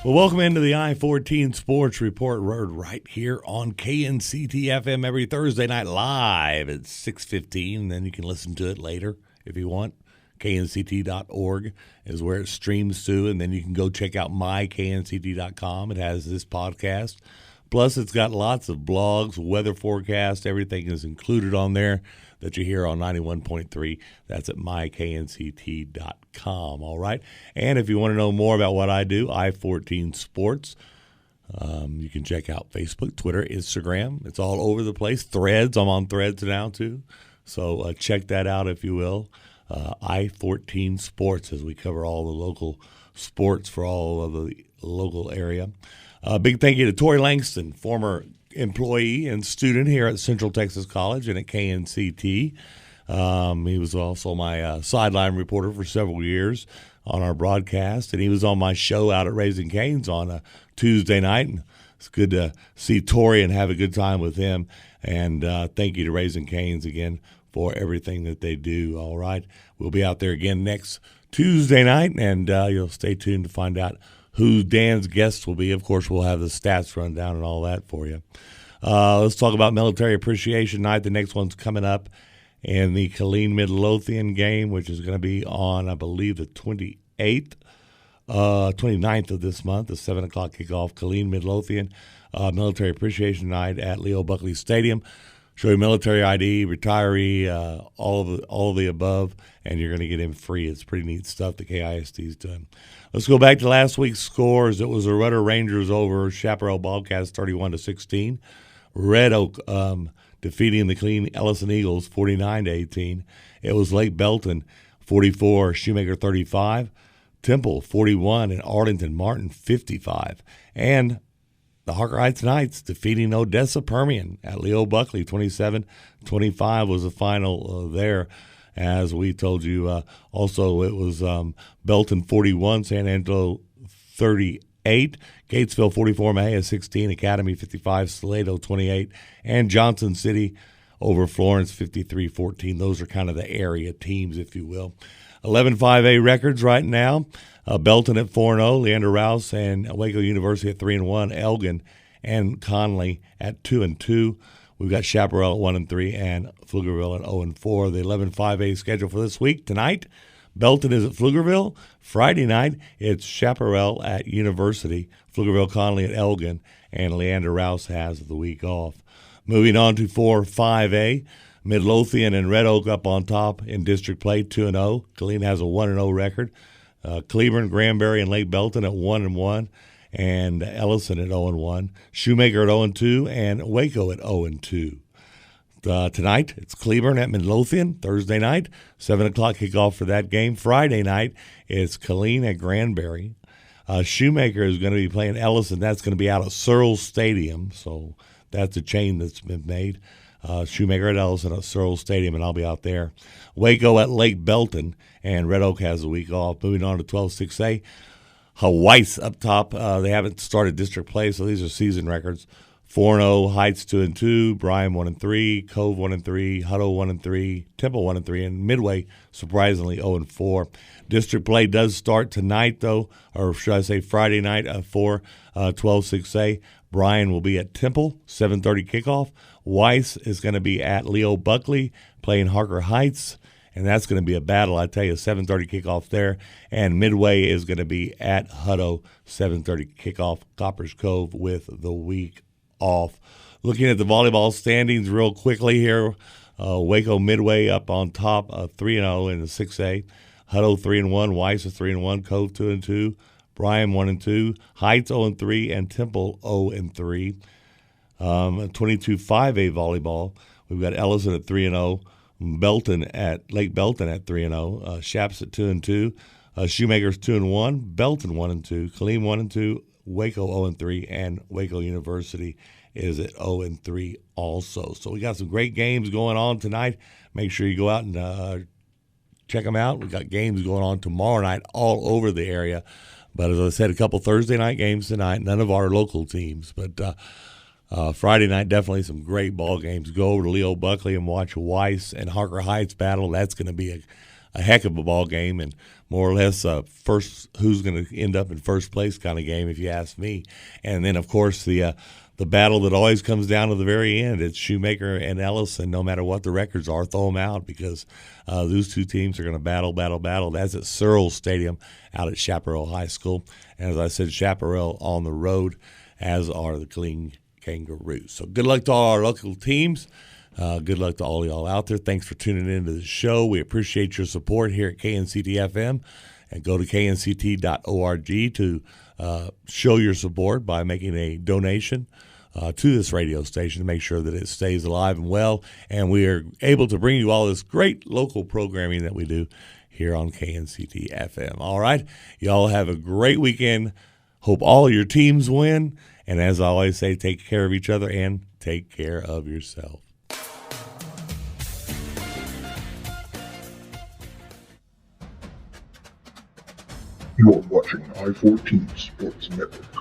Well, welcome into the I14 Sports Report right here on KNCT FM every Thursday night live at 6:15. And then you can listen to it later if you want. KNCT.org is where it streams to, and then you can go check out myknct.com. It has this podcast. Plus, it's got lots of blogs, weather forecast, everything is included on there that you hear on 91.3. That's at myknct.com, all right? And if you want to know more about what I do, I14 Sports, you can check out Facebook, Twitter, Instagram. It's all over the place. Threads, I'm on Threads now too. So check that out if you will. I14 Sports, as we cover all the local sports for all of the local area. Big thank you to Tori Langston, former employee and student here at Central Texas College and at KNCT. He was also my sideline reporter for several years on our broadcast, and he was on my show out at Raising Cane's on a Tuesday night. And it's good to see Tori and have a good time with him. And thank you to Raising Cane's again for everything that they do. All right, we'll be out there again next Tuesday night, and you'll stay tuned to find out who Dan's guests will be. Of course, we'll have the stats rundown and all that for you. Let's talk about Military Appreciation Night. The next one's coming up in the Killeen Midlothian game, which is going to be on, I believe, the 29th of this month, the 7 o'clock kickoff, Killeen Midlothian Military Appreciation Night at Leo Buckley Stadium. Show your military ID, retiree, all of the above, and you're going to get in free. It's pretty neat stuff that KISD's done. Let's go back to last week's scores. It was the Rudder Rangers over Chaparral Bobcats 31-16. Red Oak defeating the Killeen Ellison Eagles 49-18. It was Lake Belton 44, Shoemaker 35, Temple 41, and Arlington Martin 55. And the Harker Heights Knights defeating Odessa Permian at Leo Buckley 27-25 was the final there. As we told you, also it was Belton 41, San Angelo 38, Gatesville 44, Mahia 16, Academy 55, Salado 28, and Johnson City over Florence 53-14. Those are kind of the area teams, if you will. 11-5A records right now. Belton at 4-0, Leander Rouse and Waco University at 3-1, Elgin and Conley at 2-2. We've got Chaparral at 1-3 and Pflugerville at 0-4. The 11-5A schedule for this week. Tonight, Belton is at Pflugerville. Friday night, it's Chaparral at University, Pflugerville Conley at Elgin, and Leander Rouse has the week off. Moving on to 4-5A, Midlothian and Red Oak up on top in district play, 2-0. Killeen has a 1-0 record. Cleburne, Granbury, and Lake Belton at 1-1, and Ellison at 0-1. Shoemaker at 0-2, and Waco at 0-2. Tonight, it's Cleburne at Midlothian. Thursday night, 7 o'clock kickoff for that game. Friday night, it's Killeen at Granbury. Shoemaker is going to be playing Ellison. That's going to be out at Searles Stadium, so that's a chain that's been made. Shoemaker at Ellison at Searles Stadium, and I'll be out there. Waco at Lake Belton, and Red Oak has a week off. Moving on to 12-6A. Hawaii's up top. They haven't started district play, so these are season records. 4-0, Heights 2-2, Bryan 1-3, Cove 1-3, Hutto 1-3, Temple 1-3, and Midway, surprisingly, 0-4. District play does start tonight, though, or should I say Friday night for 12-6A. Bryan will be at Temple, 7:30 kickoff. Weiss is going to be at Leo Buckley playing Harker Heights, and that's going to be a battle. I tell you, 7:30 kickoff there. And Midway is going to be at Hutto, 7:30 kickoff, Coppers Cove with the week off. Looking at the volleyball standings real quickly here, Waco Midway up on top, 3-0 in the 6A. Hutto 3-1, Weiss is 3-1, Cove 2-2, Bryan 1-2, Heights 0-3, and Temple 0-3. 22-5A volleyball. We've got Ellison at 3-0, Belton at Lake Belton at 3-0, Shaps at 2-2, Shoemaker's 2-1, Belton 1-2, Killeen 1-2, Waco 0-3, and Waco University is at 0-3 also. So we got some great games going on tonight. Make sure you go out and check them out. We got games going on tomorrow night all over the area. But as I said, a couple Thursday night games tonight. None of our local teams, but Friday night, definitely some great ball games. Go over to Leo Buckley and watch Weiss and Harker Heights battle. That's going to be heck of a ball game and more or less first who's going to end up in first place kind of game, if you ask me. And then, of course, the battle that always comes down to the very end. It's Shoemaker and Ellis, and no matter what the records are, throw them out because those two teams are going to battle. That's at Searles Stadium out at Chaparral High School. And as I said, Chaparral on the road, as are the Killeen Kangaroos. So good luck to all our local teams. Good luck to all y'all out there. Thanks for tuning into the show. We appreciate your support here at KNCT-FM. And go to knct.org to show your support by making a donation to this radio station to make sure that it stays alive and well. And we are able to bring you all this great local programming that we do here on KNCT-FM. All right. Y'all have a great weekend. Hope all your teams win. And as I always say, take care of each other and take care of yourself. You're watching I14 Sports Network.